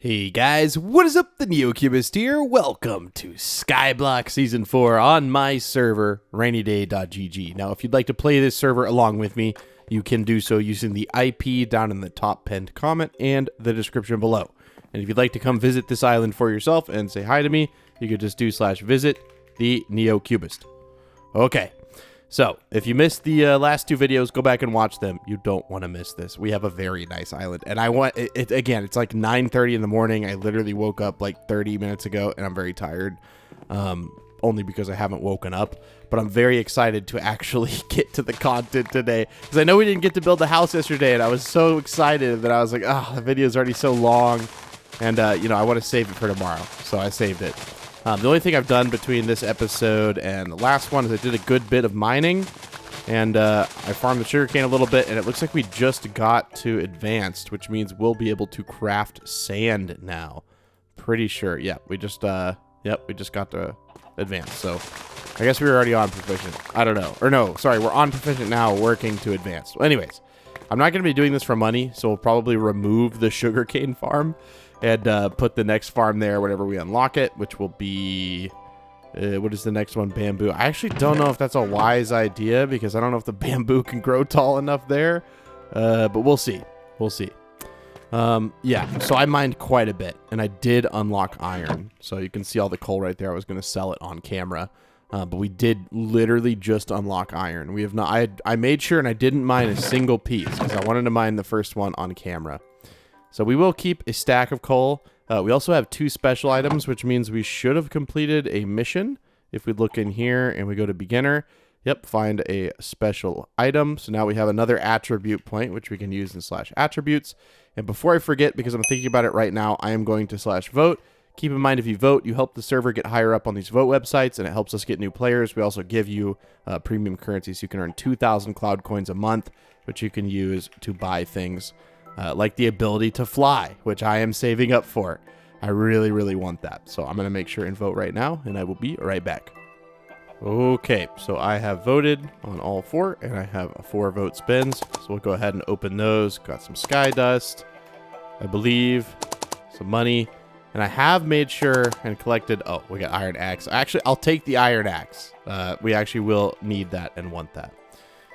Hey guys, what is up? The NeoCubist here. Welcome to Skyblock Season 4 on my server, RainyDay.gg. Now, if you'd like to play this server along with me, you can do so using the IP down in the top pinned comment and the description below. And if you'd like to come visit this island for yourself and say hi to me, you could just do /visit the NeoCubist. Okay. So, if you missed the last two videos, go back and watch them. You don't want to miss this. We have a very nice island. And I want it again, it's like 9:30 in the morning. I literally woke up like 30 minutes ago and I'm very tired. Only because I haven't woken up. But I'm very excited to actually get to the content today. Because I know we didn't get to build the house yesterday and I was so excited that I was like, oh, the video is already so long. And, you know, I want to save it for tomorrow. So I saved it. The only thing I've done between this episode and the last one is I did a good bit of mining, and I farmed the sugarcane a little bit, and it looks like we just got to advanced, which means we'll be able to craft sand now. Pretty sure. Yeah, we just got to advanced. So I guess we were already on proficient. I don't know. Or no, sorry, we're on proficient now, working to advanced. Well, anyways, I'm not going to be doing this for money, so we'll probably remove the sugarcane farm and put the next farm there whenever we unlock it, which will be, what is the next one? Bamboo. I actually don't know if that's a wise idea because I don't know if the bamboo can grow tall enough there, but we'll see. We'll see. Yeah, so I mined quite a bit, and I did unlock iron. So you can see all the coal right there. I was going to sell it on camera, but we did literally just unlock iron. We have not. I made sure, and I didn't mine a single piece because I wanted to mine the first one on camera. So we will keep a stack of coal. We also have 2 special items, which means we should have completed a mission. If we look in here and we go to beginner, yep, find a special item. So now we have another attribute point, which we can use in /attributes. And before I forget, because I'm thinking about it right now, I am going to /vote. Keep in mind, if you vote, you help the server get higher up on these vote websites, and it helps us get new players. We also give you premium currency, so you can earn 2,000 cloud coins a month, which you can use to buy things. Like the ability to fly, which I am saving up for. I really, really want that. So I'm going to make sure and vote right now, and I will be right back. Okay, so I have voted on all 4, and I have 4 vote spins. So we'll go ahead and open those. Got some sky dust, I believe, some money, and I have made sure and collected. Oh, we got iron axe. Actually, I'll take the iron axe. We actually will need that and want that.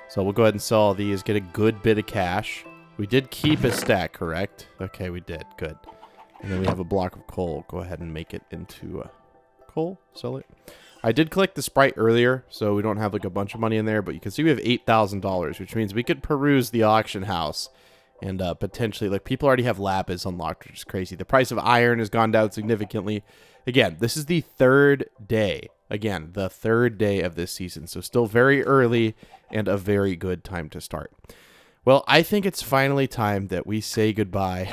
So we'll go ahead and sell all these, get a good bit of cash. We did keep a stack, correct? Okay, we did. Good. And then we have a block of coal. Go ahead and make it into coal. Sell it. I did collect the sprite earlier, so we don't have like a bunch of money in there, but you can see we have $8,000, which means we could peruse the auction house and potentially, like, people already have lapis unlocked, which is crazy. The price of iron has gone down significantly. Again, this is the 3rd day. Again, the 3rd day of this season, so still very early and a very good time to start. Well, I think it's finally time that we say goodbye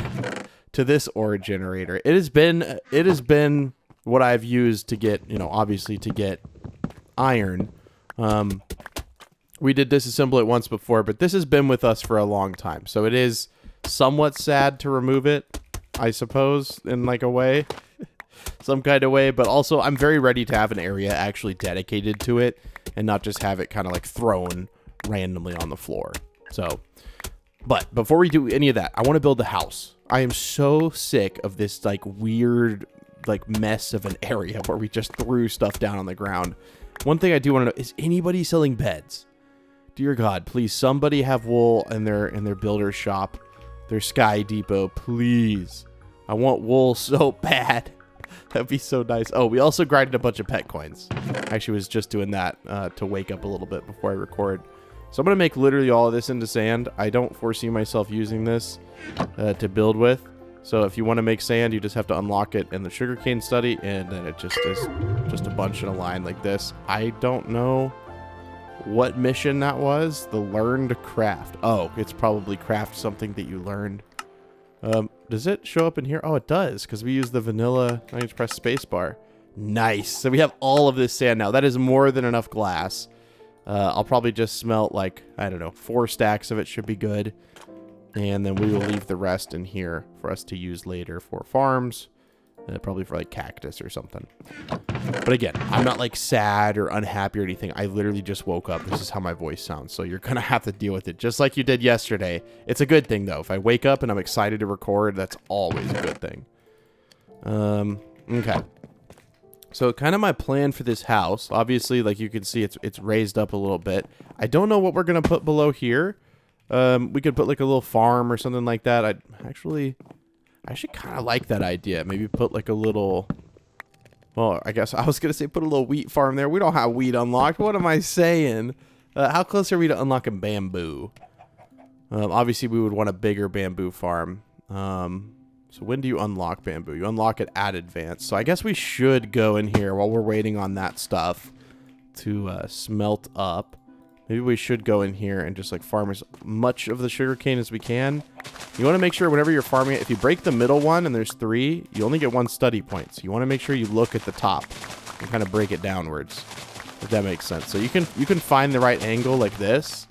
to this ore generator. It has been what I've used to get, you know, obviously to get iron. We did disassemble it once before, but this has been with us for a long time. So it is somewhat sad to remove it, I suppose, in like a way, some kind of way. But also, I'm very ready to have an area actually dedicated to it and not just have it kind of like thrown randomly on the floor. So, but before we do any of that, I want to build the house. I am so sick of this like weird like mess of an area where we just threw stuff down on the ground. One thing I do want to know, is anybody selling beds? Dear God, please, somebody have wool in their builder's shop, their Sky Depot, please. I want wool so bad. That'd be so nice. Oh, we also grinded a bunch of pet coins. Actually was just doing that to wake up a little bit before I record. So I'm going to make literally all of this into sand. I don't foresee myself using this to build with. So if you want to make sand, you just have to unlock it in the sugarcane study, and then it just is just a bunch in a line like this. I don't know what mission that was. The learned craft. Oh, it's probably craft something that you learned. Does it show up in here? Oh, it does, because we use the vanilla. I just press spacebar. Nice. So we have all of this sand now. That is more than enough glass. I'll probably just smelt like, I don't know, 4 stacks of it should be good. And then we will leave the rest in here for us to use later for farms. Probably for like cactus or something. But again, I'm not like sad or unhappy or anything. I literally just woke up. This is how my voice sounds. So you're going to have to deal with it just like you did yesterday. It's a good thing though. If I wake up and I'm excited to record, that's always a good thing. Okay. So kind of my plan for this house, obviously, like you can see, it's raised up a little bit. I don't know what we're going to put below here. We could put like a little farm or something like that. I actually kind of like that idea. Maybe put like a little, well, I guess I was going to say put a little wheat farm there. We don't have wheat unlocked. What am I saying? How close are we to unlocking bamboo? Obviously, we would want a bigger bamboo farm. So when do you unlock bamboo? You unlock it at advanced. So I guess we should go in here while we're waiting on that stuff to smelt up. Maybe we should go in here and just like farm as much of the sugarcane as we can. You want to make sure whenever you're farming it, if you break the middle one and there's 3, you only get 1 study point. So you want to make sure you look at the top and kind of break it downwards, if that makes sense. So you can find the right angle like this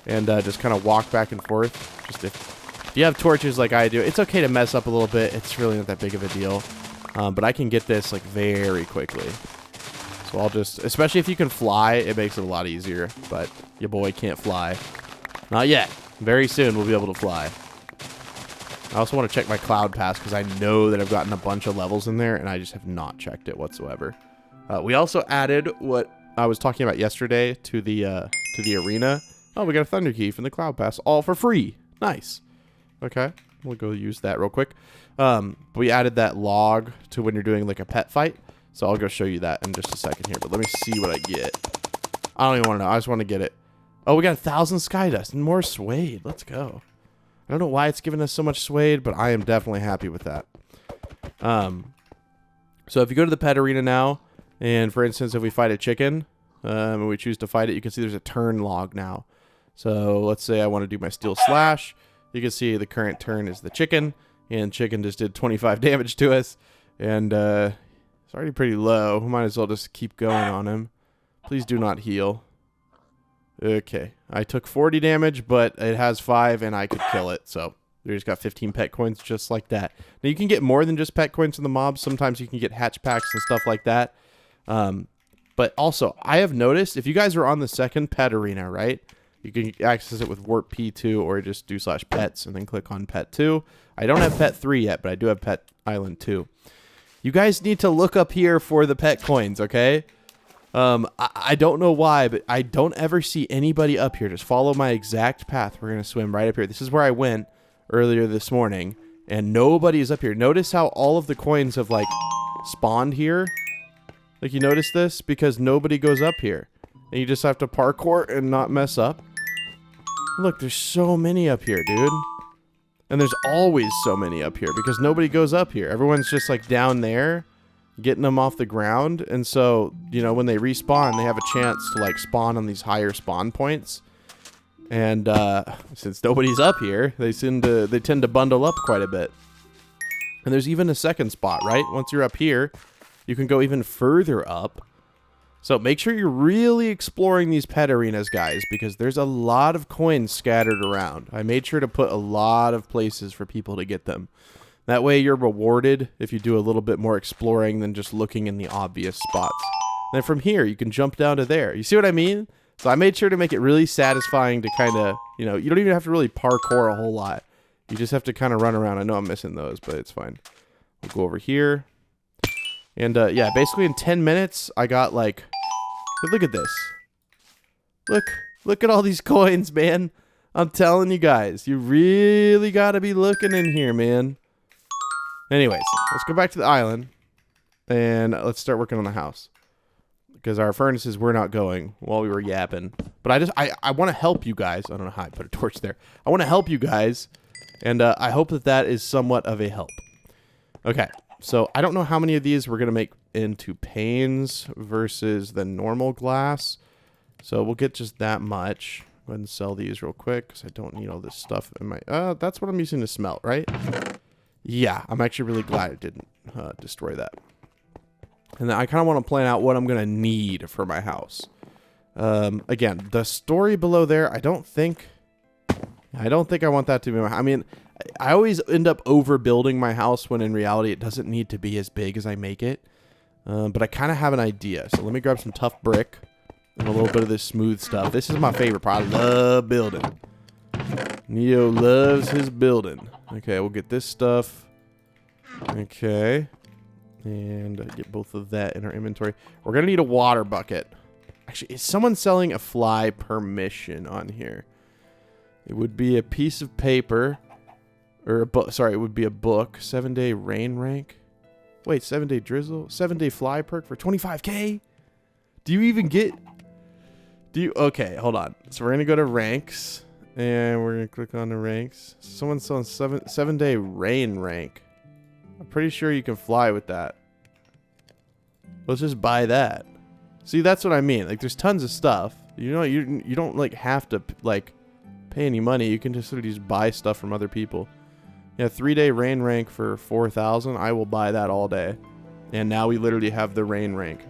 and just kind of walk back and forth. Just if you have torches like I do, it's okay to mess up a little bit. It's really not that big of a deal. But I can get this like very quickly. So I'll just, especially if you can fly, it makes it a lot easier. But your boy can't fly. Not yet. Very soon we'll be able to fly. I also want to check my cloud pass because I know that I've gotten a bunch of levels in there and I just have not checked it whatsoever. We also added what I was talking about yesterday to the arena. Oh, we got a thunder key from the cloud pass, all for free. Nice. Okay, we'll go use that real quick. We added that log to when you're doing like a pet fight. So I'll go show you that in just a second here. But let me see what I get. I don't even want to know. I just want to get it. Oh, we got 1,000 sky dust and more suede. Let's go. I don't know why it's giving us so much suede, but I am definitely happy with that. So if you go to the pet arena now, and for instance, if we fight a chicken, and we choose to fight it, you can see there's a turn log now. So let's say I want to do my steel slash. You can see the current turn is the chicken, and chicken just did 25 damage to us, and it's already pretty low. We might as well just keep going on him. Please do not heal. Okay, I took 40 damage, but it has 5, and I could kill it, so we just got 15 pet coins just like that. Now, you can get more than just pet coins in the mobs. Sometimes you can get hatch packs and stuff like that. But also, I have noticed, if you guys are on the second pet arena, right? You can access it with warp P2 or just do /pets and then click on pet 2. I don't have pet 3 yet, but I do have pet island 2. You guys need to look up here for the pet coins, okay? I don't know why, but I don't ever see anybody up here. Just follow my exact path. We're going to swim right up here. This is where I went earlier this morning, and nobody is up here. Notice how all of the coins have, like, spawned here. Like, you notice this? Because nobody goes up here. And you just have to parkour and not mess up. Look, there's so many up here, dude. And there's always so many up here because nobody goes up here. Everyone's just like down there getting them off the ground. And so, you know, when they respawn, they have a chance to like spawn on these higher spawn points. And since nobody's up here, they tend to bundle up quite a bit. And there's even a second spot, right? Once you're up here, you can go even further up. So make sure you're really exploring these pet arenas, guys, because there's a lot of coins scattered around. I made sure to put a lot of places for people to get them. That way you're rewarded if you do a little bit more exploring than just looking in the obvious spots. And then from here, you can jump down to there. You see what I mean? So I made sure to make it really satisfying to kind of, you know, you don't even have to really parkour a whole lot. You just have to kind of run around. I know I'm missing those, but it's fine. We'll go over here. And yeah, basically in 10 minutes, I got like... Look at this. Look at all these coins, man. I'm telling you guys, you really got to be looking in here, man. Anyways, let's go back to the island and let's start working on the house. Because our furnaces were not going while we were yapping. But I want to help you guys. I don't know how I put a torch there. I want to help you guys. And I hope that is somewhat of a help. Okay. So I don't know how many of these we're going to make into panes versus the normal glass. So we'll get just that much. Go ahead and sell these real quick because I don't need all this stuff in my... that's what I'm using to smelt, right? Yeah, I'm actually really glad it didn't destroy that. And then I kind of want to plan out what I'm going to need for my house. Again, the story below there, I don't think I want that to be my... I mean... I always end up overbuilding my house when in reality it doesn't need to be as big as I make it. But I kind of have an idea. So let me grab some tough brick and a little bit of this smooth stuff. This is my favorite part. I love building. Neo loves his building. Okay, we'll get this stuff. Okay. And get both of that in our inventory. We're going to need a water bucket. Actually, is someone selling a fly permission on here? It would be a piece of paper. Or a book. Sorry, it would be a book. 7-day rain rank. Wait, 7-day drizzle? 7-day fly perk for 25k? Do you even get... Okay, hold on. So we're going to go to ranks. And we're going to click on the ranks. Someone's selling 7-day rain rank. I'm pretty sure you can fly with that. Let's just buy that. See, that's what I mean. Like, there's tons of stuff. You know, you don't, like, have to, like, pay any money. You can just sort of just buy stuff from other people. Yeah, 3-day rain rank for 4,000. I will buy that all day. And now we literally have the rain rank.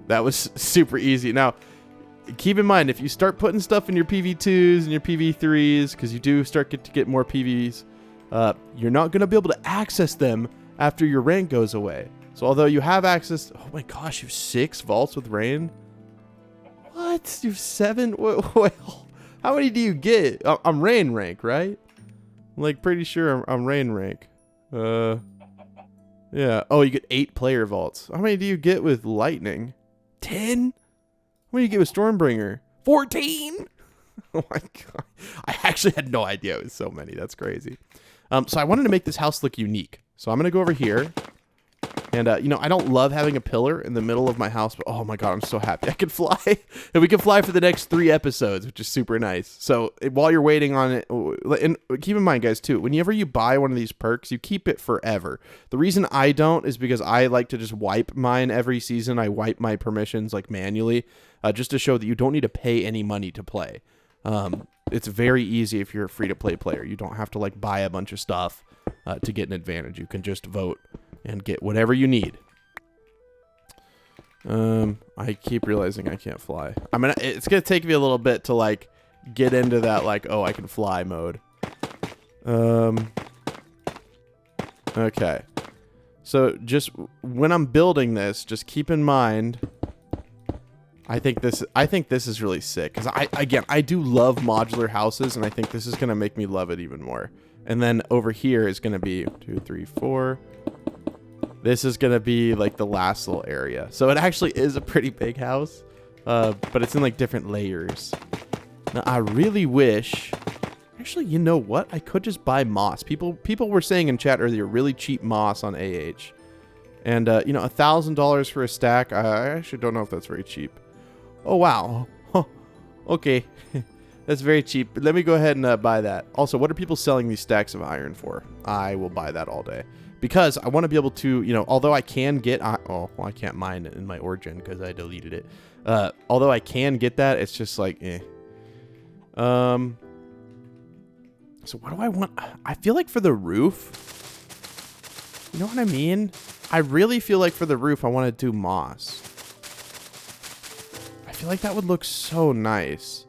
That was super easy. Now, keep in mind, if you start putting stuff in your PV2s and your PV3s, because you do start to get more PVs, you're not going to be able to access them after your rank goes away. So although you have access... Oh my gosh, you have 6 vaults with rain? What? You have 7? Wait, how many do you get? I'm rain rank, right? I'm like pretty sure I'm rain rank. Yeah. Oh, you get 8 player vaults. How many do you get with lightning? 10? What do you get with Stormbringer? 14? Oh my god. I actually had no idea it was so many. That's crazy. So I wanted to make this house look unique. So I'm going to go over here. And, you know, I don't love having a pillar in the middle of my house, but oh my god, I'm so happy I can fly. And we can fly for the next 3 episodes, which is super nice. So while you're waiting on it, and keep in mind, guys, too, whenever you buy one of these perks, you keep it forever. The reason I don't is because I like to just wipe mine every season. I wipe my permissions, like, manually, just to show that you don't need to pay any money to play. It's very easy if you're a free-to-play player. You don't have to, like, buy a bunch of stuff to get an advantage. You can just vote and get whatever you need. I keep realizing I can't fly. I mean, it's gonna take me a little bit to, like, get into that, like, oh, I can fly mode. Okay. So just when I'm building this, just keep in mind, I think this is really sick, because I do love modular houses, and I think this is gonna make me love it even more. And then over here is gonna be 2, 3, 4. This is going to be, like, the last little area. So it actually is a pretty big house, but it's in, like, different layers. Now, I really wish... Actually, you know what? I could just buy moss. People were saying in chat earlier, really cheap moss on AH. And, you know, $1,000 for a stack, I actually don't know if that's very cheap. Oh, wow. Huh. Okay. That's very cheap. Let me go ahead and buy that. Also, what are people selling these stacks of iron for? I will buy that all day. Because I want to be able to, you know, although I can get... well, I can't mine it in my origin because I deleted it. Although I can get that, it's just like, eh. So what do I want? I feel like for the roof... You know what I mean? I really feel like for the roof, I want to do moss. I feel like that would look so nice.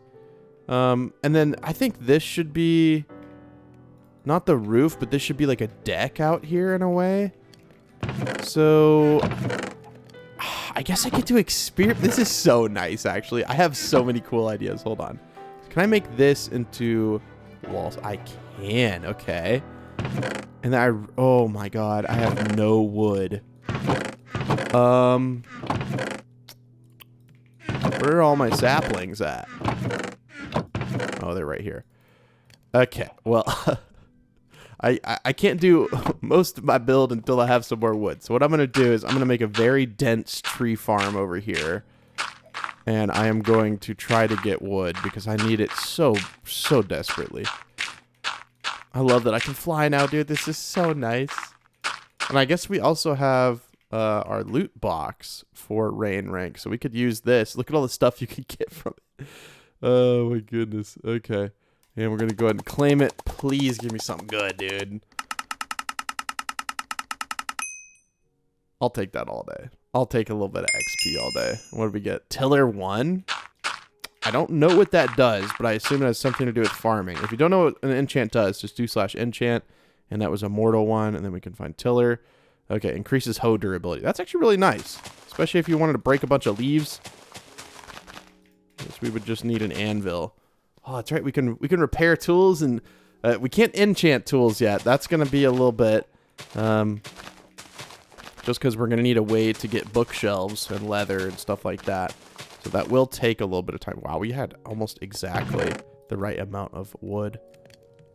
And then I think this should be... Not the roof, but this should be like a deck out here in a way. So, I guess I get to experience... This is so nice, actually. I have so many cool ideas. Hold on. Can I make this into walls? I can. Okay. And then oh my god, I have no wood. Where are all my saplings at? Oh, they're right here. Okay, well... I can't do most of my build until I have some more wood. So what I'm going to do is I'm going to make a very dense tree farm over here. And I am going to try to get wood because I need it so desperately. I love that I can fly now, dude. This is so nice. And I guess we also have our loot box for rain rank. So we could use this. Look at all the stuff you can get from it. Oh my goodness. Okay. And we're going to go ahead and claim it. Please give me something good, dude. I'll take that all day. I'll take a little bit of XP all day. What do we get? Tiller 1? I don't know what that does, but I assume it has something to do with farming. If you don't know what an enchant does, just do /enchant. And that was a mortal one. And then we can find Tiller. Okay, increases hoe durability. That's actually really nice. Especially if you wanted to break a bunch of leaves. I guess we would just need an anvil. Oh, that's right. We can repair tools, and we can't enchant tools yet. That's going to be a little bit just because we're going to need a way to get bookshelves and leather and stuff like that. So that will take a little bit of time. Wow, we had almost exactly the right amount of wood,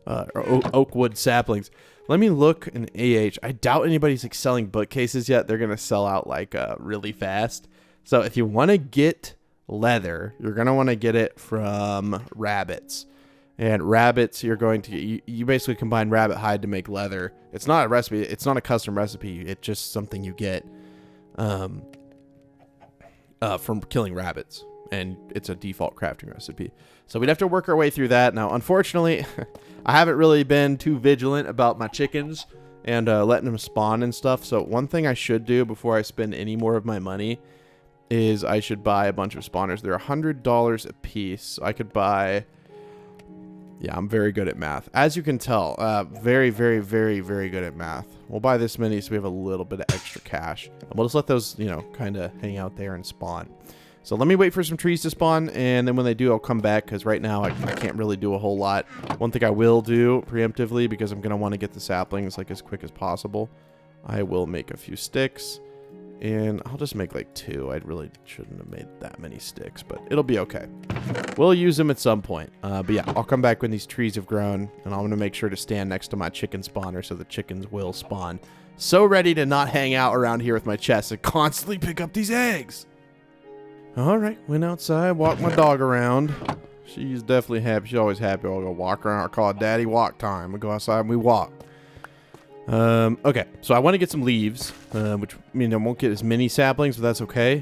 or oak wood saplings. Let me look in AH. I doubt anybody's like selling bookcases yet. They're going to sell out like really fast. So if you want to get leather, you're going to want to get it from rabbits. And rabbits, you're going to, you basically combine rabbit hide to make leather. It's not a recipe. It's not a custom recipe. It's just something you get from killing rabbits. And it's a default crafting recipe. So we'd have to work our way through that. Now, unfortunately, I haven't really been too vigilant about my chickens and letting them spawn and stuff. So one thing I should do before I spend any more of my money is I should buy a bunch of spawners. They're $100 a piece. I could buy... Yeah, I'm very good at math. As you can tell, very, very, very, very good at math. We'll buy this many so we have a little bit of extra cash. And we'll just let those, you know, kind of hang out there and spawn. So let me wait for some trees to spawn, and then when they do, I'll come back, because right now I can't really do a whole lot. One thing I will do preemptively, because I'm going to want to get the saplings like as quick as possible, I will make a few sticks. And I'll just make like 2. I really shouldn't have made that many sticks, but it'll be okay. We'll use them at some point. But yeah, I'll come back when these trees have grown, and I'm going to make sure to stand next to my chicken spawner so the chickens will spawn. So ready to not hang out around here with my chest and constantly pick up these eggs. All right, went outside, walked my dog around. She's definitely happy. She's always happy. I'll go walk around. I call it daddy walk time. We go outside and we walk. Okay, so I want to get some leaves, which means I won't get as many saplings, but that's okay.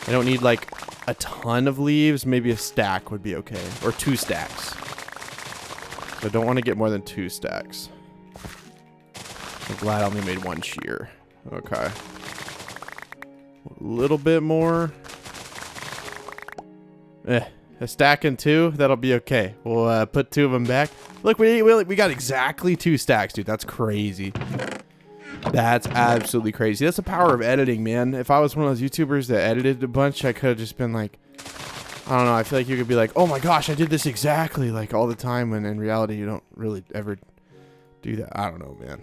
I don't need like a ton of leaves. Maybe a stack would be okay, or 2 stacks. So I don't want to get more than 2 stacks. I'm glad I only made 1 shear. Okay. A little bit more. A stack and 2, that'll be okay. We'll put 2 of them back. Look, we got exactly 2 stacks, dude. That's crazy. That's absolutely crazy. That's the power of editing, man. If I was one of those YouTubers that edited a bunch, I could have just been like, I don't know. I feel like you could be like, oh my gosh, I did this exactly like all the time, when in reality you don't really ever do that. I don't know, man.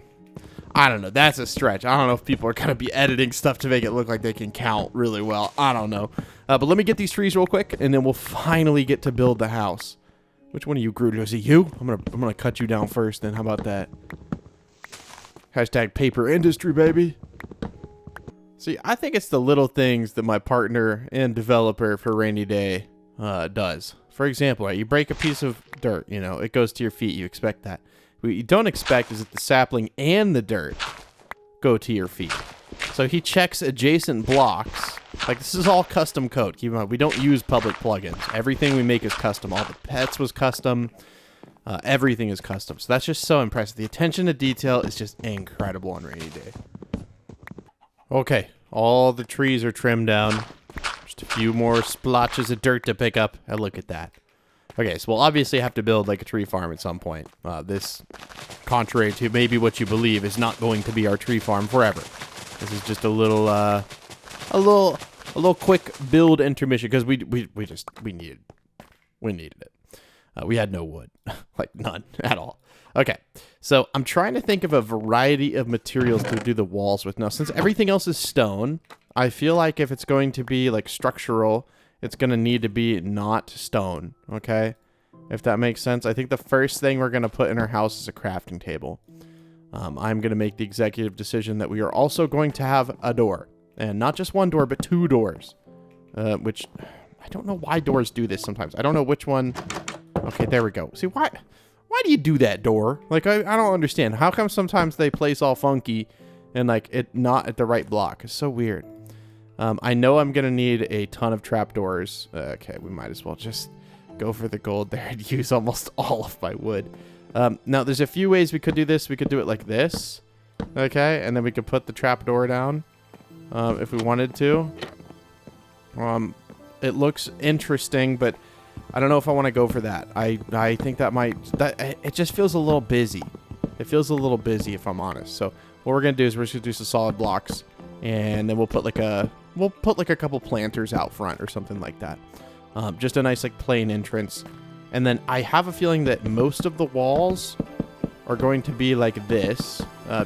I don't know. That's a stretch. I don't know if people are going to be editing stuff to make it look like they can count really well. I don't know. But let me get these trees real quick, and then we'll finally get to build the house. Which one of you grew? Is it you? I'm gonna cut you down first, then. How about that? Hashtag paper industry, baby. See, I think it's the little things that my partner and developer for RainyDay does. For example, right, you break a piece of dirt, you know, it goes to your feet. You expect that. What you don't expect is that the sapling and the dirt go to your feet. So he checks adjacent blocks. Like, this is all custom code. Keep in mind, we don't use public plugins. Everything we make is custom. All the pets was custom. Everything is custom. So that's just so impressive. The attention to detail is just incredible on RainyDay. Okay, all the trees are trimmed down. Just a few more splotches of dirt to pick up. And look at that. Okay, so we'll obviously have to build like a tree farm at some point. This, contrary to maybe what you believe, is not going to be our tree farm forever. This is just a little quick build intermission, because we needed it. We had no wood, like none at all. Okay, so I'm trying to think of a variety of materials to do the walls with. Now, since everything else is stone, I feel like if it's going to be like structural, it's going to need to be not stone, okay? If that makes sense. I think the first thing we're going to put in our house is a crafting table. I'm going to make the executive decision that we are also going to have a door. And not just 1 door, but 2 doors. Which, I don't know why doors do this sometimes. I don't know which one. Okay, there we go. See, why do you do that, door? Like, I don't understand. How come sometimes they place all funky and, like, it not at the right block? It's so weird. I know I'm going to need a ton of trapdoors. Okay, we might as well just go for the gold there and use almost all of my wood. Now, there's a few ways we could do this. We could do it like this. Okay, and then we could put the trapdoor down if we wanted to. It looks interesting, but I don't know if I want to go for that. I think that it just feels a little busy. It feels a little busy, if I'm honest. So what we're going to do is we're just going to do some solid blocks, and then we'll put like a couple planters out front or something like that. Just a nice like plain entrance. And then I have a feeling that most of the walls are going to be like this.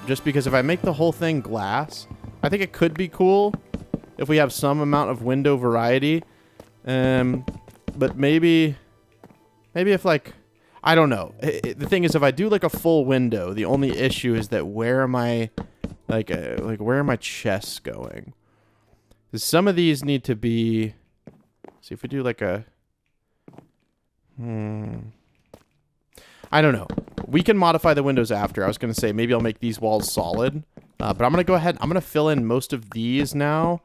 Just because if I make the whole thing glass, I think it could be cool if we have some amount of window variety. But maybe if like, I don't know. The thing is, if I do like a full window, the only issue is that where am I, like where are my chests going? 'Cause some of these need to be, see if we do like a, I don't know. We can modify the windows after. I was going to say maybe I'll make these walls solid. But I'm going to go ahead. I'm going to fill in most of these now.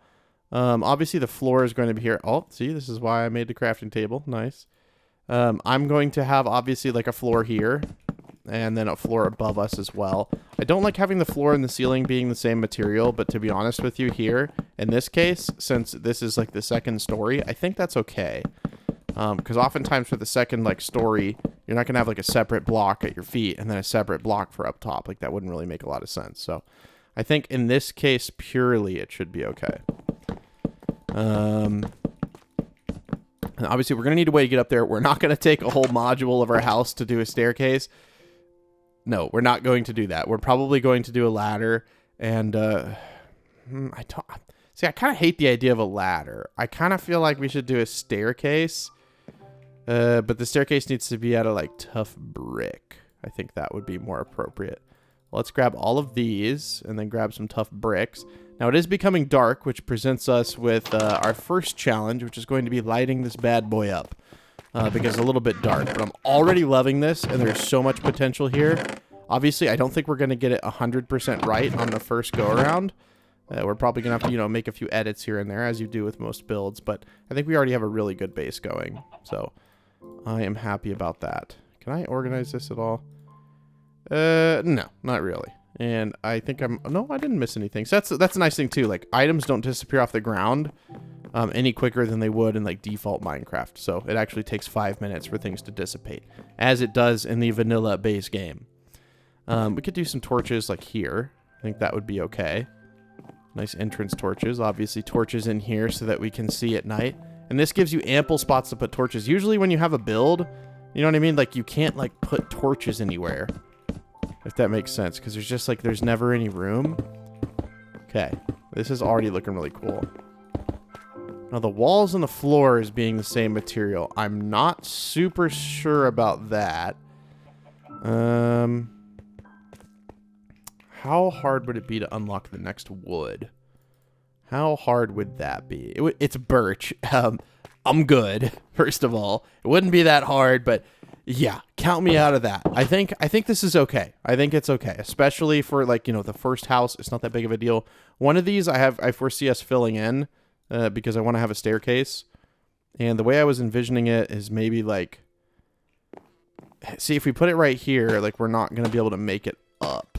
Obviously, the floor is going to be here. Oh, see, this is why I made the crafting table. Nice. I'm going to have, obviously, like a floor here. And then a floor above us as well. I don't like having the floor and the ceiling being the same material. But to be honest with you here, in this case, since this is like the second story, I think that's okay. Because oftentimes for the second like story, you're not going to have like a separate block at your feet and then a separate block for up top. Like that wouldn't really make a lot of sense. So I think in this case, purely it should be okay. And obviously we're going to need a way to get up there. We're not going to take a whole module of our house to do a staircase. No, we're not going to do that. We're probably going to do a ladder. And I kind of hate the idea of a ladder. I kind of feel like we should do a staircase. But the staircase needs to be out of like tough brick. I think that would be more appropriate. Let's grab all of these and then grab some tough bricks. Now it is becoming dark, which presents us with our first challenge, which is going to be lighting this bad boy up. Because it's a little bit dark, but I'm already loving this and there's so much potential here. Obviously, I don't think we're going to get it 100% right on the first go around. We're probably going to have to, make a few edits here and there as you do with most builds, but I think we already have a really good base going. So I am happy about that. Can I organize this at all? No, not really. And I think no, I didn't miss anything. So that's a nice thing too. Like items don't disappear off the ground any quicker than they would in like default Minecraft. So it actually takes 5 minutes for things to dissipate, as it does in the vanilla base game. We could do some torches like here. I think that would be okay. Nice entrance torches. Obviously torches in here so that we can see at night. And this gives you ample spots to put torches. Usually when you have a build, you know what I mean? Like you can't like put torches anywhere. If that makes sense. Because there's just like, there's never any room. Okay. This is already looking really cool. Now the walls and the floor is being the same material. I'm not super sure about that. How hard would it be to unlock the next wood? How hard would that be? It's birch. I'm good, first of all. It wouldn't be that hard, but yeah, count me out of that. I think this is okay. I think it's okay, especially for like, the first house. It's not that big of a deal. One of these I foresee us filling in because I want to have a staircase. And the way I was envisioning it is maybe like, see, if we put it right here, like we're not going to be able to make it up.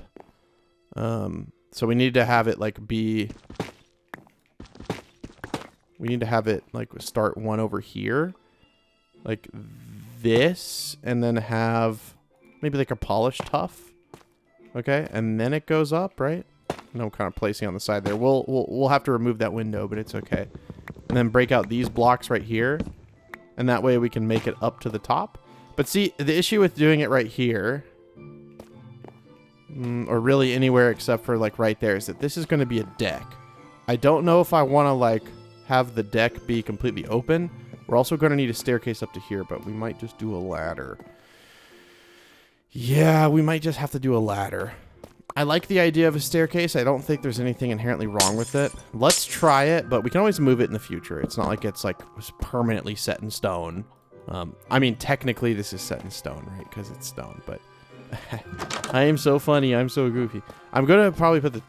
So we need to have it like we need to have it like start one over here like this, and then have maybe like a polished tuff. Okay. And then it goes up, right? And I'm kind of placing on the side there. We'll have to remove that window, but it's okay. And then break out these blocks right here. And that way we can make it up to the top. But see, the issue with doing it right here, or really anywhere except for like right there, is that this is going to be a deck. I don't know if I want to like have the deck be completely open. We're also going to need a staircase up to here, but we might just do a ladder. Yeah, we might just have to do a ladder. I like the idea of a staircase. I don't think there's anything inherently wrong with it. Let's try it, but we can always move it in the future. It's not like it's like permanently set in stone. I mean, technically this is set in stone, right? Because it's stone, but I am so funny. I'm so goofy. I'm going to probably put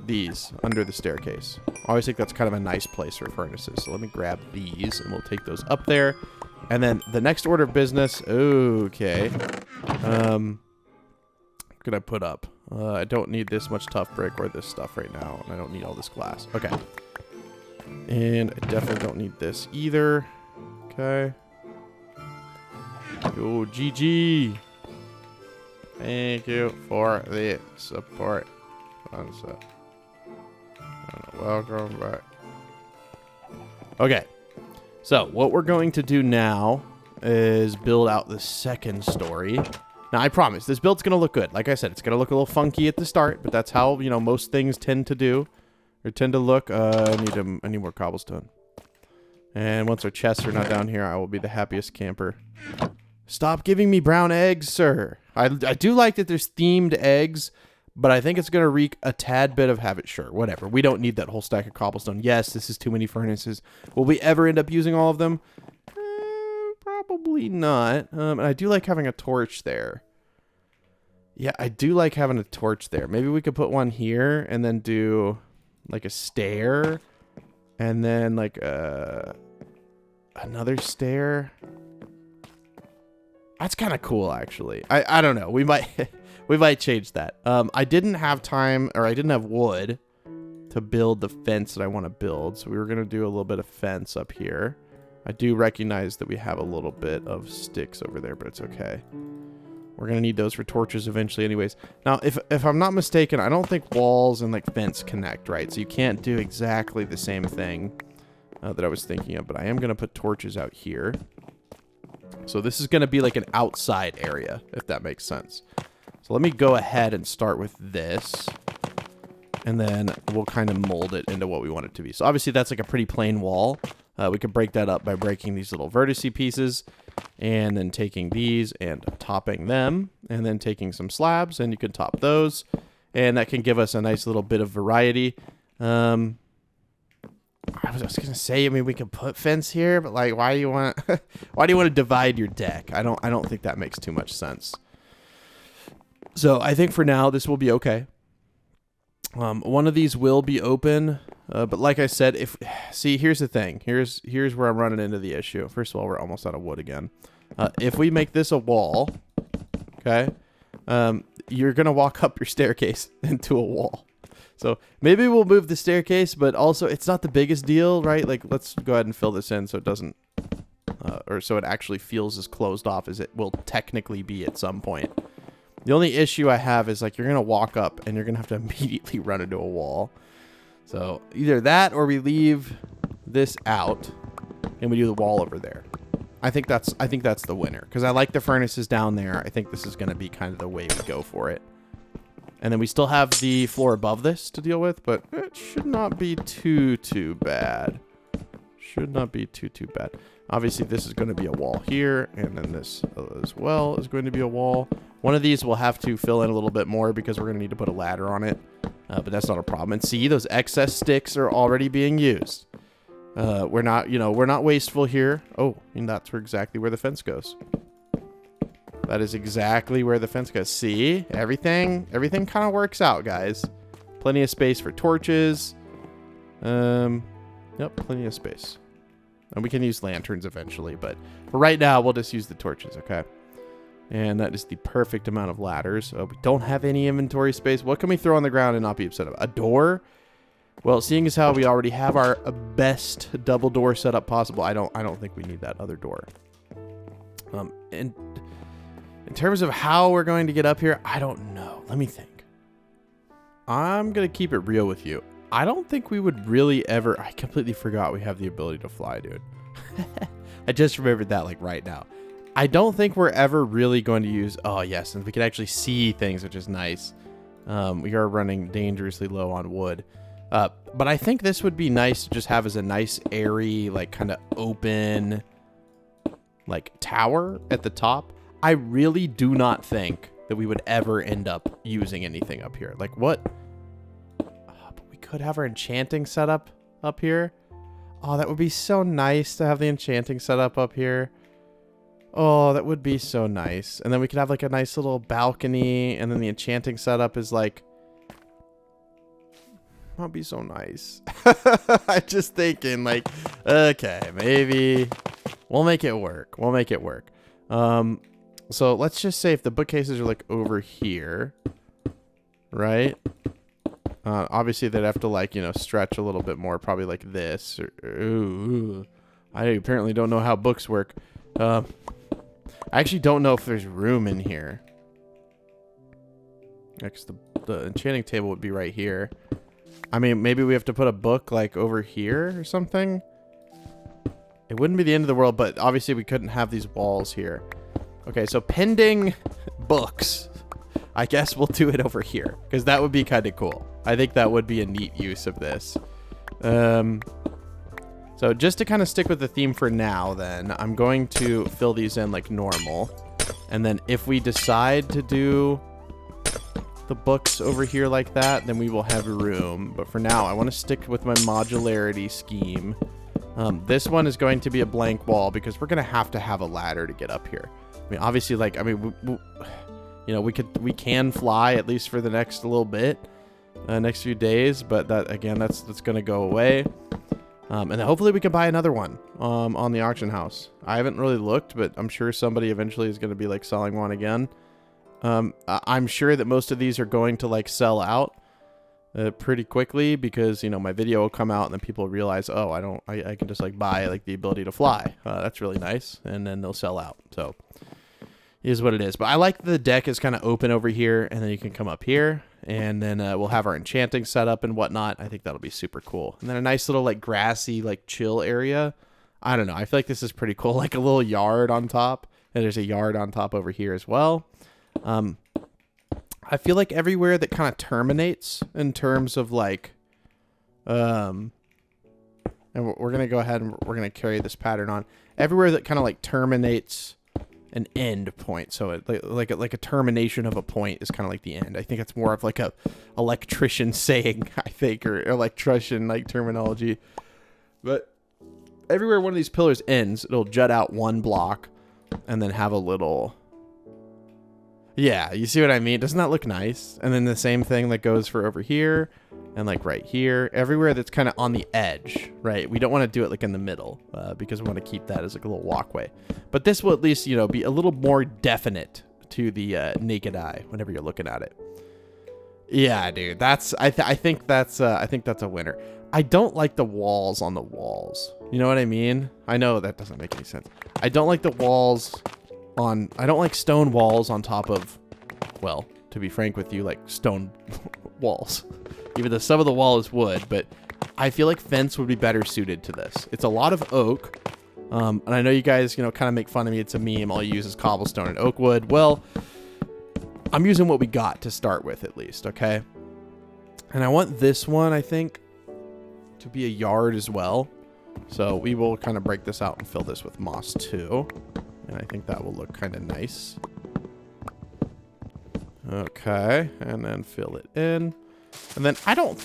these under the staircase. I always think that's kind of a nice place for furnaces. So let me grab these and we'll take those up there. And then the next order of business. Okay. What could I put up? I don't need this much tough brick or this stuff right now. And I don't need all this glass. Okay. And I definitely don't need this either. Okay. Yo, GG. Thank you for the support. Welcome back. Okay. So, what we're going to do now is build out the second story. Now, I promise, this build's going to look good. Like I said, it's going to look a little funky at the start, but that's how, you know, most things tend to do. Or tend to look. I need more cobblestone. And once our chests are not down here, I will be the happiest camper. Stop giving me brown eggs, sir. I do like that there's themed eggs, but I think it's going to wreak a tad bit of havoc. Sure, whatever. We don't need that whole stack of cobblestone. Yes, this is too many furnaces. Will we ever end up using all of them? Probably not. And I do like having a torch there. Yeah, I do like having a torch there. Maybe we could put one here and then do like a stair and then like another stair. That's kind of cool, actually. I don't know. We might we might change that. I didn't have time, or I didn't have wood to build the fence that I want to build, so we were gonna do a little bit of fence up here. I do recognize that we have a little bit of sticks over there, but it's okay. We're going to need those for torches eventually anyways. Now, if I'm not mistaken, I don't think walls and like fence connect, right? So you can't do exactly the same thing that I was thinking of, but I am going to put torches out here. So this is going to be like an outside area, if that makes sense. So let me go ahead and start with this. And then we'll kind of mold it into what we want it to be. So obviously that's like a pretty plain wall. We could break that up by breaking these little vertice pieces and then taking these and topping them and then taking some slabs and you can top those and that can give us a nice little bit of variety. I was just gonna say, I mean, we can put fence here, but like, why do you want to divide your deck? I don't think that makes too much sense. So I think for now this will be okay. One of these will be open, but like I said, here's the thing. Here's where I'm running into the issue. First of all, we're almost out of wood again. If we make this a wall, okay, you're gonna walk up your staircase into a wall. So maybe we'll move the staircase, but also it's not the biggest deal, right? Like, let's go ahead and fill this in so it doesn't, or so it actually feels as closed off as it will technically be at some point. The only issue I have is like you're going to walk up and you're going to have to immediately run into a wall. So either that or we leave this out and we do the wall over there. I think that's the winner because I like the furnaces down there. I think this is going to be kind of the way we go for it. And then we still have the floor above this to deal with, but it should not be too bad. Should not be too bad. Obviously, this is going to be a wall here, and then this as well is going to be a wall. One of these we'll have to fill in a little bit more because we're going to need to put a ladder on it, but that's not a problem. And see, those excess sticks are already being used. We're not wasteful here. Oh, and that's exactly where the fence goes. That is exactly where the fence goes. See, everything kind of works out, guys. Plenty of space for torches. Yep, plenty of space. And we can use lanterns eventually, but for right now, we'll just use the torches, okay? And that is the perfect amount of ladders. We don't have any inventory space. What can we throw on the ground and not be upset about? A door? Well, seeing as how we already have our best double door setup possible, I don't think we need that other door. And in terms of how we're going to get up here, I don't know. Let me think. I'm going to keep it real with you. I don't think we would really ever... I completely forgot we have the ability to fly, dude. I just remembered that, like, right now. I don't think we're ever really going to use... Oh, yes, and we can actually see things, which is nice. We are running dangerously low on wood. But I think this would be nice to just have as a nice, airy, like, kind of open, like, tower at the top. I really do not think that we would ever end up using anything up here. Like, what... could have our enchanting setup up here. Oh, that would be so nice to have the enchanting setup up here. Oh, that would be so nice. And then we could have like a nice little balcony, and then the enchanting setup is like... That'd be so nice. I'm just thinking like, okay, maybe we'll make it work. We'll make it work. So let's just say if the bookcases are like over here, right? Obviously, they'd have to, like, you know, stretch a little bit more, probably like this. Ooh, I apparently don't know how books work. I actually don't know if there's room in here. Next, the enchanting table would be right here. I mean, maybe we have to put a book, like, over here or something. It wouldn't be the end of the world, but obviously we couldn't have these walls here. Okay, so pending books, I guess we'll do it over here because that would be kind of cool. I think that would be a neat use of this. So just to kind of stick with the theme for now, then I'm going to fill these in like normal. And then if we decide to do the books over here like that, then we will have room. But for now, I want to stick with my modularity scheme. This one is going to be a blank wall because we're going to have a ladder to get up here. I mean, obviously, like, I mean, you know, we can fly at least for the next little bit, next few days. But that, again, that's going to go away. And then hopefully we can buy another one on the auction house. I haven't really looked, but I'm sure somebody eventually is going to be like selling one again. I'm sure that most of these are going to like sell out pretty quickly because, you know, my video will come out and then people realize, oh, I can just like buy like the ability to fly. That's really nice. And then they'll sell out. So it is what it is. But I like the deck is kind of open over here and then you can come up here. And then we'll have our enchanting setup and whatnot. I think that'll be super cool. And then a nice little like grassy like chill area. I don't know. I feel like this is pretty cool. Like a little yard on top. And there's a yard on top over here as well. I feel like everywhere that kind of terminates in terms of like, and we're going to go ahead and we're going to carry this pattern on. Everywhere that kind of like terminates an end point, so it, like a termination of a point is kind of like the end. I think it's more of like a electrician saying, I think, or electrician like terminology. But everywhere one of these pillars ends, it'll jut out one block and then have a little, yeah, you see what I mean? Doesn't that look nice? And then the same thing that goes for over here and like right here, everywhere that's kind of on the edge, right? We don't want to do it like in the middle because we want to keep that as like a little walkway. But this will at least, you know, be a little more definite to the naked eye whenever you're looking at it. Yeah, dude, that's I think that's a winner. I don't like the walls on the walls. You know what I mean? I know that doesn't make any sense. I don't like the walls on, I don't like stone walls on top of, well, to be frank with you, like stone walls. Even though some of the wall is wood, but I feel like fence would be better suited to this. It's a lot of oak. And I know you guys, you know, kind of make fun of me. It's a meme. All you use is cobblestone and oak wood. Well, I'm using what we got to start with at least, okay? And I want this one, I think, to be a yard as well. So we will kind of break this out and fill this with moss too. And I think that will look kind of nice. Okay, and then fill it in. And then I don't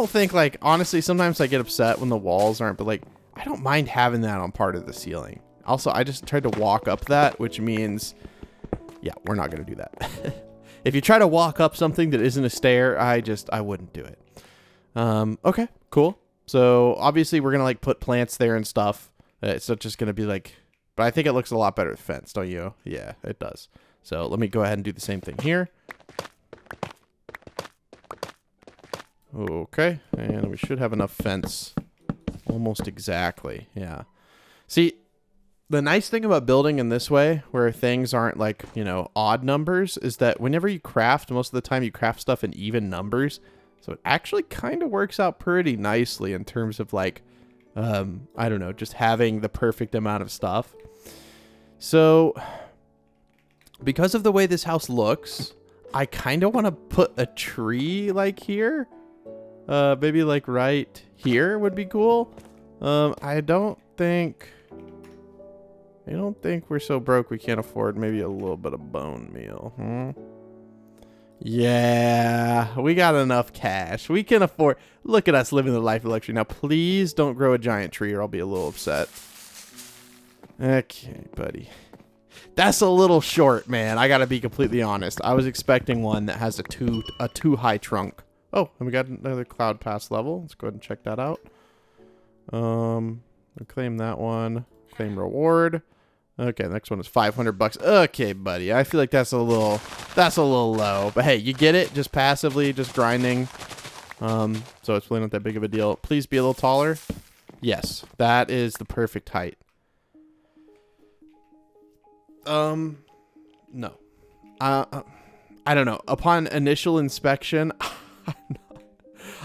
think, like, honestly, sometimes I get upset when the walls aren't, but like, I don't mind having that on part of the ceiling. Also, I just tried to walk up that, which means, yeah, we're not going to do that. If you try to walk up something that isn't a stair, I wouldn't do it. Okay, cool. So obviously we're going to like put plants there and stuff. It's not just going to be like, but I think it looks a lot better with fence, don't you? Yeah, it does. So let me go ahead and do the same thing here. Okay, and we should have enough fence. Almost exactly, yeah. See, the nice thing about building in this way, where things aren't like, you know, odd numbers, is that whenever you craft, most of the time you craft stuff in even numbers. So it actually kind of works out pretty nicely in terms of like, I don't know, just having the perfect amount of stuff. So because of the way this house looks, I kind of want to put a tree like here. Maybe like right here would be cool. I don't think we're so broke we can't afford maybe a little bit of bone meal. Yeah, we got enough cash. We can afford. Look at us living the life of luxury. Now, please don't grow a giant tree or I'll be a little upset. Okay, buddy. That's a little short, man. I got to be completely honest. I was expecting one that has a too high trunk. Oh, and we got another cloud pass level. Let's go ahead and check that out. We'll claim that one. Claim reward. Okay, the next one is 500 bucks. Okay, buddy. I feel like that's a little low. But hey, you get it? Just passively, just grinding. So it's really not that big of a deal. Please be a little taller. Yes, that is the perfect height. No. I don't know. Upon initial inspection,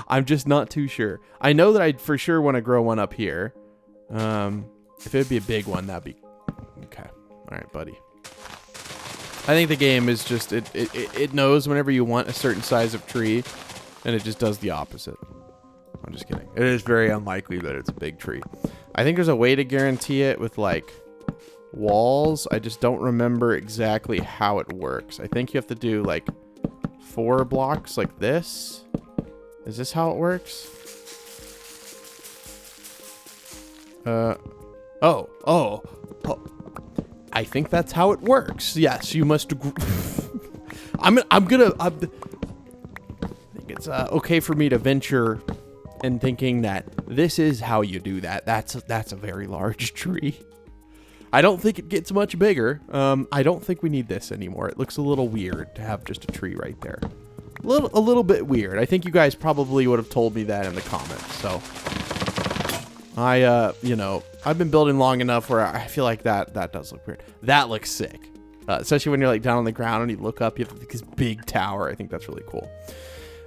I'm just not too sure. I know that I for sure want to grow one up here. If it'd be a big one, that'd be okay. All right, buddy. I think the game is just, it knows whenever you want a certain size of tree, and it just does the opposite. I'm just kidding. It is very unlikely that it's a big tree. I think there's a way to guarantee it with, like, walls. I just don't remember exactly how it works. I think you have to do, like, 4 blocks like this. Is this how it works? Oh. I think that's how it works. Yes, you must. I think it's okay for me to venture in thinking that this is how you do that. That's a very large tree. I don't think it gets much bigger. I don't think we need this anymore. It looks a little weird to have just a tree right there. A little bit weird. I think you guys probably would have told me that in the comments. So you know, I've been building long enough where I feel like that does look weird. That looks sick. Especially when you're like down on the ground and you look up, you have this big tower. I think that's really cool.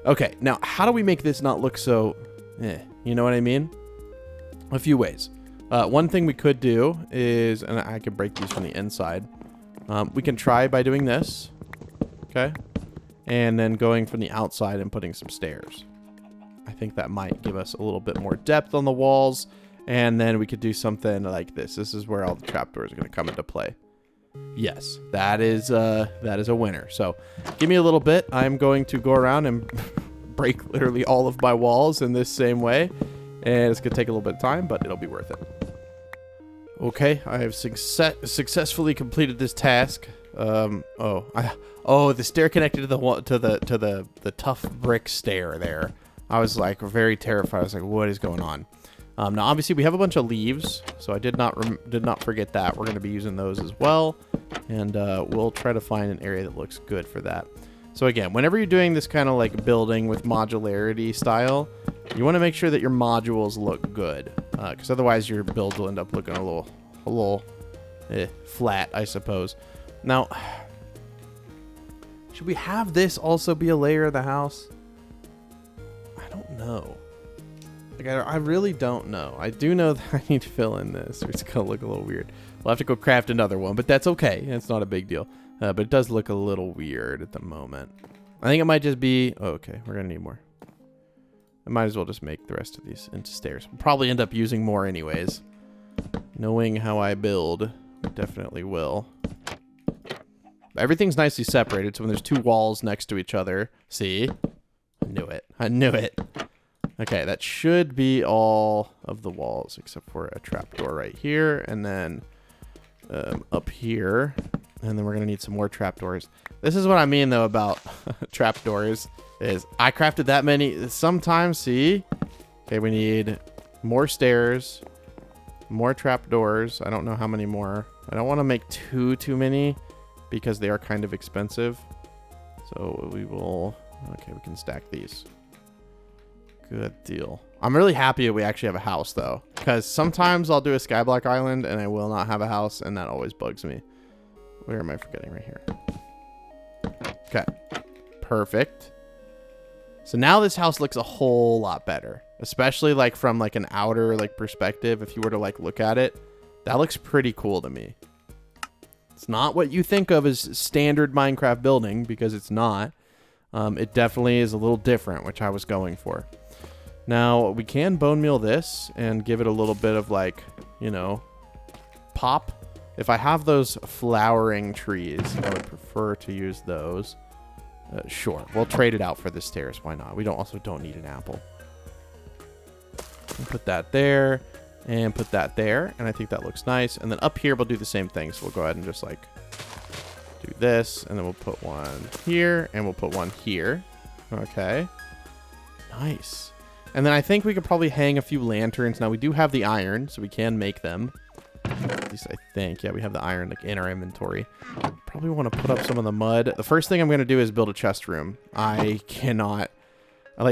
Okay, now how do we make this not look so, you know what I mean? A few ways. One thing we could do is, and I could break these from the inside. We can try by doing this, okay? And then going from the outside and putting some stairs. I think that might give us a little bit more depth on the walls. And then we could do something like this. This is where all the trapdoors are going to come into play. Yes, that is a winner. So give me a little bit. I'm going to go around and break literally all of my walls in this same way. And it's going to take a little bit of time, but it'll be worth it. Okay, I have successfully completed this task. The stair connected to the tough brick stair there. I was like very terrified. I was like, what is going on? Now, obviously, we have a bunch of leaves, so I did not forget that. We're going to be using those as well, and we'll try to find an area that looks good for that. So again, whenever you're doing this kind of like building with modularity style, you want to make sure that your modules look good, because otherwise your build will end up looking a little flat, I suppose. Now, should we have this also be a layer of the house? I don't know. Like, I really don't know. I do know that I need to fill in this, or it's going to look a little weird. We'll have to go craft another one, but that's okay. It's not a big deal. But it does look a little weird at the moment. I think it might just be... Oh, okay, we're going to need more. I might as well just make the rest of these into stairs. We'll probably end up using more anyways. Knowing how I build, we definitely will. Everything's nicely separated, so when there's 2 walls next to each other... See? I knew it. Okay, that should be all of the walls, except for a trapdoor right here, and then up here, and then we're going to need some more trapdoors. This is what I mean, though, about trapdoors, is I crafted that many. Sometimes, see? Okay, we need more stairs, more trapdoors. I don't know how many more. I don't want to make too many, because they are kind of expensive. So we will... Okay, we can stack these. Good deal. I'm really happy that we actually have a house, though, because sometimes I'll do a Skyblock island and I will not have a house, and that always bugs me. Where am I forgetting? Right here. Okay. Perfect. So now this house looks a whole lot better, especially like from like an outer like perspective. If you were to like look at it, that looks pretty cool to me. It's not what you think of as standard Minecraft building, because it's not. It definitely is a little different, which I was going for. Now, we can bone meal this and give it a little bit of, like, you know, pop. If I have those flowering trees, I would prefer to use those. Sure, we'll trade it out for the stairs. Why not? We don't need an apple. Put that there and put that there, and I think that looks nice. And then up here, we'll do the same thing. So we'll go ahead and just, like, do this, and then we'll put one here, and we'll put one here. Okay. Nice. And then I think we could probably hang a few lanterns. Now, we do have the iron, so we can make them. At least I think. Yeah, we have the iron like in our inventory. Probably want to put up some of the mud. The first thing I'm going to do is build a chest room. I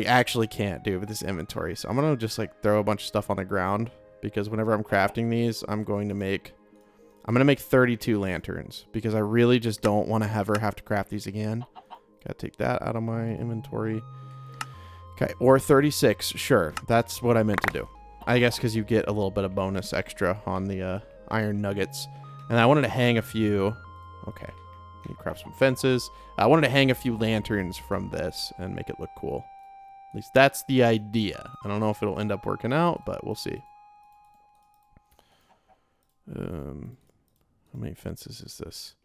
actually can't do it with this inventory. So I'm going to just like throw a bunch of stuff on the ground, because whenever I'm crafting these, I'm going to make 32 lanterns, because I really just don't want to ever have to craft these again. Gotta take that out of my inventory. Okay, or 36. Sure, that's what I meant to do. I guess because you get a little bit of bonus extra on the iron nuggets. And I wanted to hang a few. Okay. Let me craft some fences. I wanted to hang a few lanterns from this and make it look cool. At least that's the idea. I don't know if it'll end up working out, but we'll see. How many fences is this?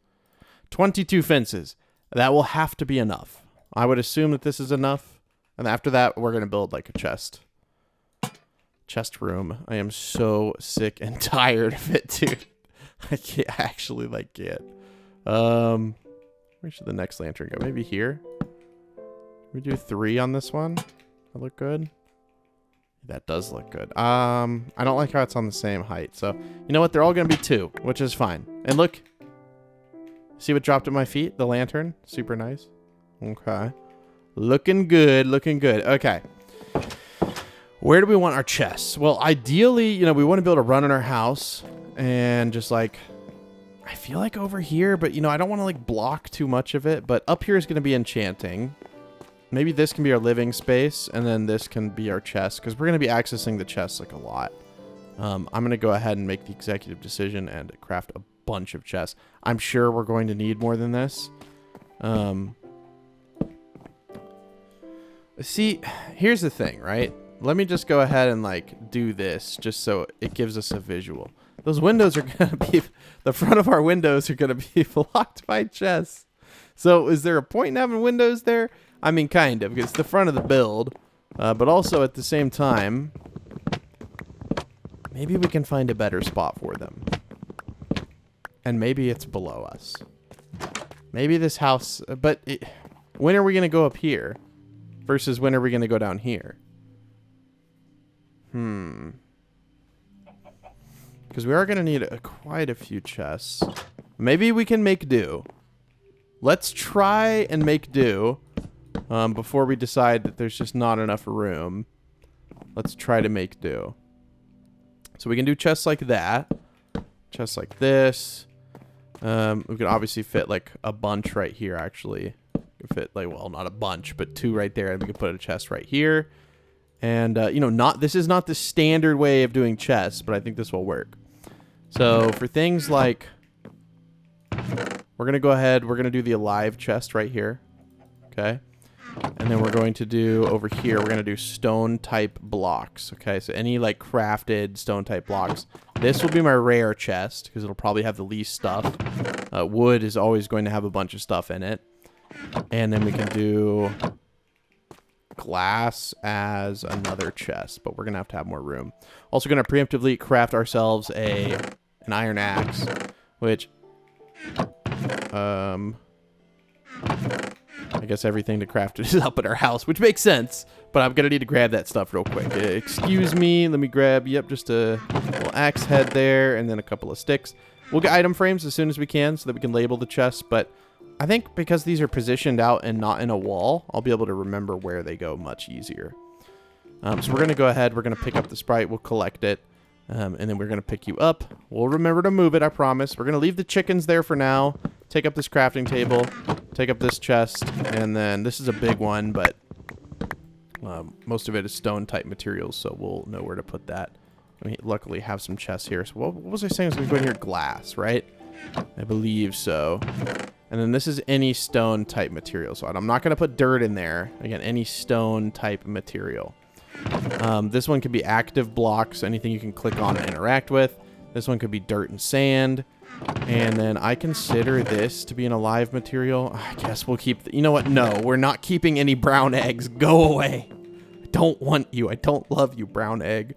22 fences. That will have to be enough. I would assume that this is enough. And after that, we're going to build like a chest. Chest room. I am so sick and tired of it, dude. I can't actually like it. Where should the next lantern go? Maybe here? We do 3 on this one. That look good? That does look good. I don't like how it's on the same height. So, you know what? They're all going to be 2, which is fine. And look. See what dropped at my feet? The lantern. Super nice. Okay. Looking good. Looking good. Okay. Where do we want our chests? Well, ideally, you know, we want to be able to run in our house and just like, I feel like over here, but you know, I don't want to like block too much of it, but up here is going to be enchanting. Maybe this can be our living space, and then this can be our chest, because we're going to be accessing the chest like a lot. I'm going to go ahead and make the executive decision and craft a bunch of chests. I'm sure we're going to need more than this. See, here's the thing, right? Let me just go ahead and like do this just so it gives us a visual. Those windows are going to be, the front of our windows are going to be blocked by chests. So is there a point in having windows there? I mean, kind of, because it's the front of the build. But also at the same time, maybe we can find a better spot for them. And maybe it's below us. Maybe this house, but when are we going to go up here versus when are we going to go down here? Because we are going to need quite a few chests. Maybe we can make do. Let's try and make do before we decide that there's just not enough room. Let's try to make do. So we can do chests like that. Chests like this. We can obviously fit like a bunch right here, actually. We can fit like, well, not a bunch, but 2 right there. And we can put a chest right here. And, you know, this is not the standard way of doing chests, but I think this will work. So for things like, we're going to go ahead, we're going to do the alive chest right here. Okay. And then we're going to do over here, we're going to do stone type blocks. Okay. So any like crafted stone type blocks. This will be my rare chest because it'll probably have the least stuff. Wood is always going to have a bunch of stuff in it. And then we can do glass as another chest, but we're gonna have to have more room. Also gonna preemptively craft ourselves an iron axe, which I guess everything to craft it is up at our house, which makes sense, but I'm gonna need to grab that stuff real quick. Excuse me, let me grab, yep, just a little axe head there and then a couple of sticks. We'll get item frames as soon as we can so that we can label the chests, but I think because these are positioned out and not in a wall, I'll be able to remember where they go much easier. So we're going to go ahead. We're going to pick up the sprite. We'll collect it. And then we're going to pick you up. We'll remember to move it, I promise. We're going to leave the chickens there for now. Take up this crafting table. Take up this chest. And then this is a big one, but most of it is stone type materials, so we'll know where to put that. We luckily have some chests here. So what was I saying? I was going to go in here glass, right? I believe so. And then this is any stone type material. So I'm not going to put dirt in there. Again, any stone type material. This one could be active blocks, anything you can click on and interact with. This one could be dirt and sand. And then I consider this to be an alive material. I guess we'll keep, you know what? No, we're not keeping any brown eggs. Go away. I don't want you. I don't love you, brown egg.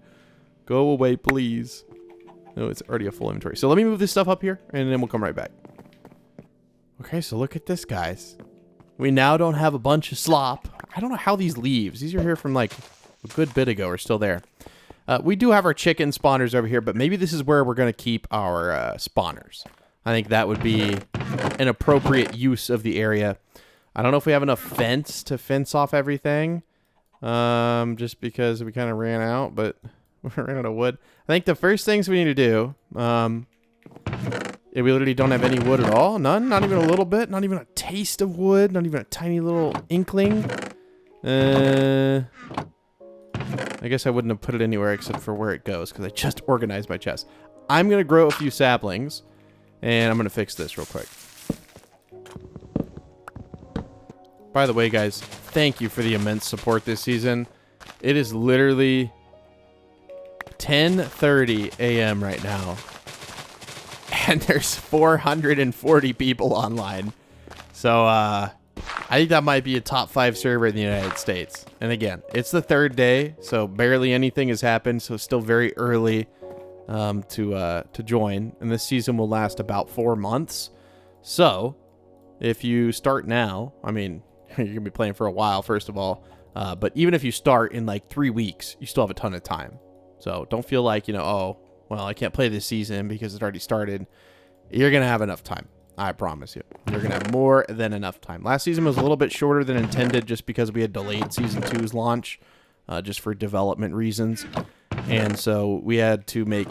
Go away, please. No, it's already a full inventory. So let me move this stuff up here and then we'll come right back. Okay, so look at this, guys. We now don't have a bunch of slop. I don't know how these leaves. These are here from like a good bit ago are still there. We do have our chicken spawners over here, but maybe this is where we're going to keep our spawners. I think that would be an appropriate use of the area. I don't know if we have enough fence to fence off everything. Just because we kind of ran out, but we ran out of wood. I think the first things we need to do... we literally don't have any wood at all. None? Not even a little bit? Not even a taste of wood? Not even a tiny little inkling? I guess I wouldn't have put it anywhere except for where it goes because I just organized my chest. I'm going to grow a few saplings and I'm going to fix this real quick. By the way, guys, thank you for the immense support this season. It is literally 10:30 a.m. right now. And there's 440 people online. So, I think that might be a top 5 server in the United States. And again, it's the 3rd day, so barely anything has happened. So still very early to join. And this season will last about 4 months. So if you start now, I mean, you're going to be playing for a while, first of all. But even if you start in like 3 weeks, you still have a ton of time. So don't feel like, oh, well, I can't play this season because it already started. You're going to have enough time. I promise you. You're going to have more than enough time. Last season was a little bit shorter than intended just because we had delayed Season 2's launch just for development reasons. And so we had to make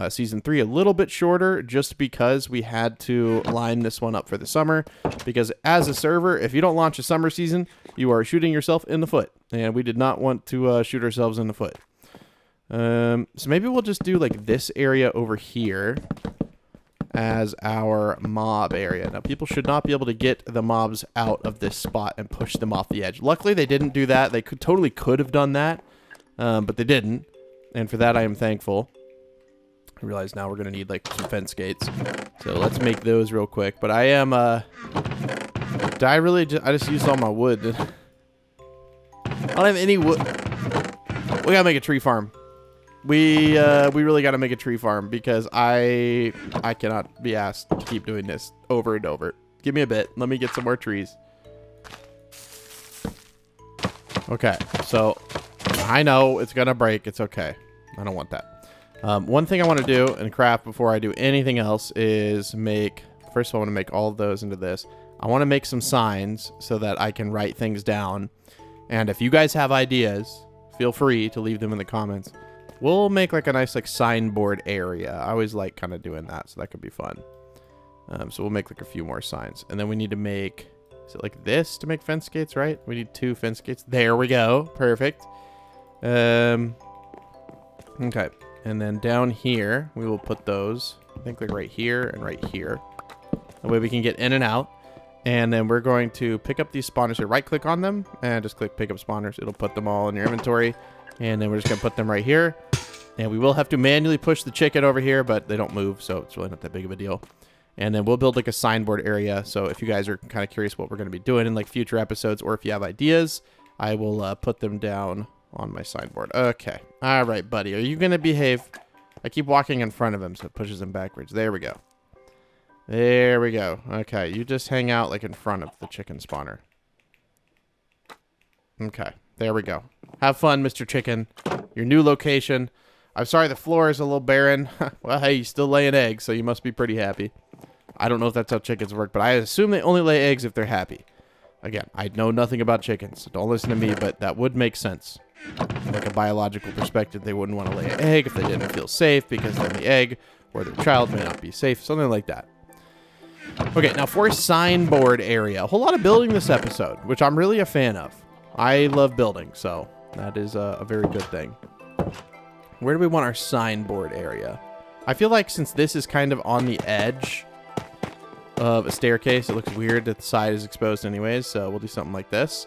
Season 3 a little bit shorter just because we had to line this one up for the summer. Because as a server, if you don't launch a summer season, you are shooting yourself in the foot. And we did not want to shoot ourselves in the foot. So maybe we'll just do like this area over here as our mob area. Now, people should not be able to get the mobs out of this spot and push them off the edge. Luckily, they didn't do that. They totally could have done that, but they didn't. And for that, I am thankful. I realize now we're going to need like some fence gates. So let's make those real quick. But I am, I just used all my wood. I don't have any wood. We got to make a tree farm. We really got to make a tree farm because I cannot be asked to keep doing this over and over. Give me a bit. Let me get some more trees. Okay, so I know it's going to break. It's okay. I don't want that. One thing I want to do in craft before I do anything else is make... First of all, I want to make all of those into this. I want to make some signs so that I can write things down. And if you guys have ideas, feel free to leave them in the comments. We'll make like a nice like signboard area. I always like kind of doing that, so that could be fun. So we'll make like a few more signs. And then we need to make... Is it like this to make fence gates, right? We need 2 fence gates. There we go. Perfect. Okay. And then down here, we will put those, I think like right here and right here. That way we can get in and out. And then we're going to pick up these spawners here. Right click on them and just click pick up spawners. It'll put them all in your inventory. And then we're just going to put them right here. And we will have to manually push the chicken over here, but they don't move, so it's really not that big of a deal. And then we'll build like a signboard area. So if you guys are kind of curious what we're going to be doing in like future episodes, or if you have ideas, I will put them down on my signboard. Okay. All right, buddy. Are you going to behave? I keep walking in front of him, so it pushes him backwards. There we go. There we go. Okay, you just hang out like in front of the chicken spawner. Okay, there we go. Have fun, Mr. Chicken. Your new location. I'm sorry the floor is a little barren. Well, hey, you still laying eggs, so you must be pretty happy. I don't know if that's how chickens work, but I assume they only lay eggs if they're happy. Again, I know nothing about chickens, so don't listen to me, but that would make sense. From like a biological perspective, they wouldn't want to lay an egg if they didn't feel safe, because then the egg or their child may not be safe, something like that. Okay, now for a signboard area, a whole lot of building this episode, which I'm really a fan of. I love building, so that is a very good thing. Where do we want our signboard area? I feel like since this is kind of on the edge of a staircase, it looks weird that the side is exposed anyways, so we'll do something like this.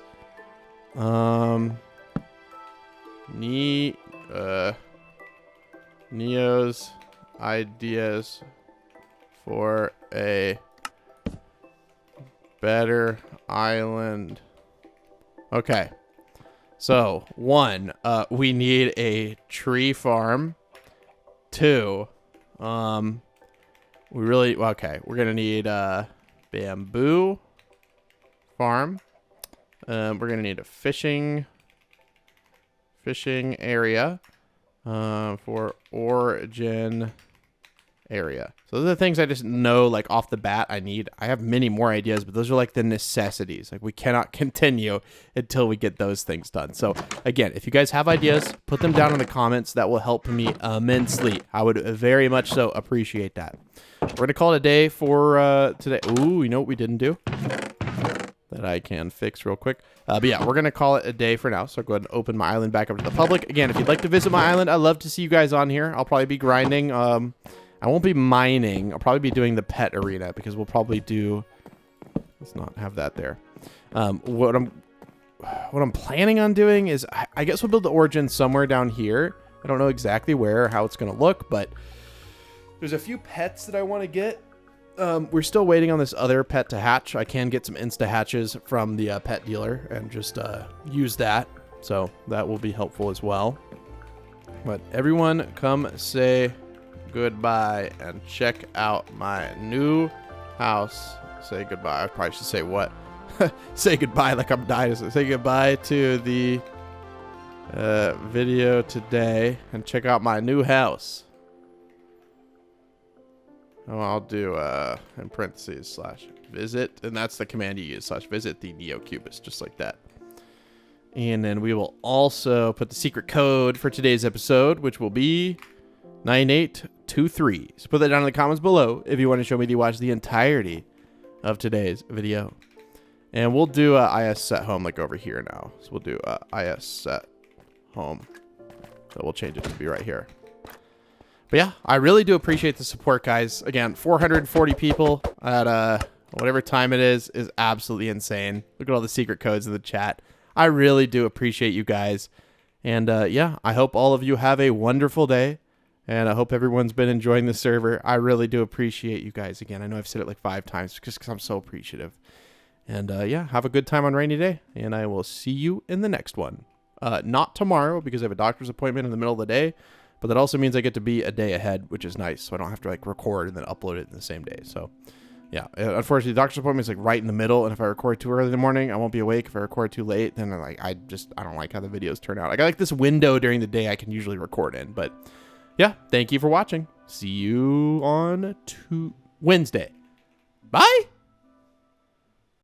Neo's ideas for a better island. Okay. So, 1, we need a tree farm. 2, we're gonna need a bamboo farm. We're gonna need a fishing area for origin area. So those are the things I just know like off the bat I need. I have many more ideas, but those are like the necessities. Like we cannot continue until we get those things done. So again, if you guys have ideas, put them down in the comments. That will help me immensely. I would very much so appreciate that. We're going to call it a day for today. Ooh, you know what we didn't do? That I can fix real quick. But yeah, we're going to call it a day for now. So go ahead and open my island back up to the public. Again, if you'd like to visit my island, I'd love to see you guys on here. I'll probably be grinding. I won't be mining. I'll probably be doing the pet arena because we'll probably do... Let's not have that there. What I'm planning on doing is I guess we'll build the origin somewhere down here. I don't know exactly where or how it's going to look, but there's a few pets that I want to get. We're still waiting on this other pet to hatch. I can get some insta hatches from the pet dealer and just use that. So that will be helpful as well. But everyone come say goodbye and check out my new house. Say goodbye. I probably should say what? Say goodbye like I'm dying. Say goodbye to the video today and check out my new house. Oh, I'll do in parentheses /visit, and that's the command you use /visit the NeoCubist, just like that. And then we will also put the secret code for today's episode, which will be 9823. So put that down in the comments below if you want to show me to watch the entirety of today's video. And we'll do IS set home like over here now. So we'll do IS set home. So we'll change it to be right here. But yeah, I really do appreciate the support, guys. Again, 440 people at whatever time it is absolutely insane. Look at all the secret codes in the chat. I really do appreciate you guys. And yeah, I hope all of you have a wonderful day. And I hope everyone's been enjoying the server. I really do appreciate you guys. Again, I know I've said it like 5 times just because I'm so appreciative. And yeah, have a good time on rainy day. And I will see you in the next one. Not tomorrow because I have a doctor's appointment in the middle of the day. But that also means I get to be a day ahead, which is nice. So I don't have to like record and then upload it in the same day. So yeah, unfortunately, the doctor's appointment is like right in the middle. And if I record too early in the morning, I won't be awake. If I record too late, then I don't like how the videos turn out. I got like this window during the day I can usually record in. But yeah, thank you for watching. See you on Wednesday. Bye.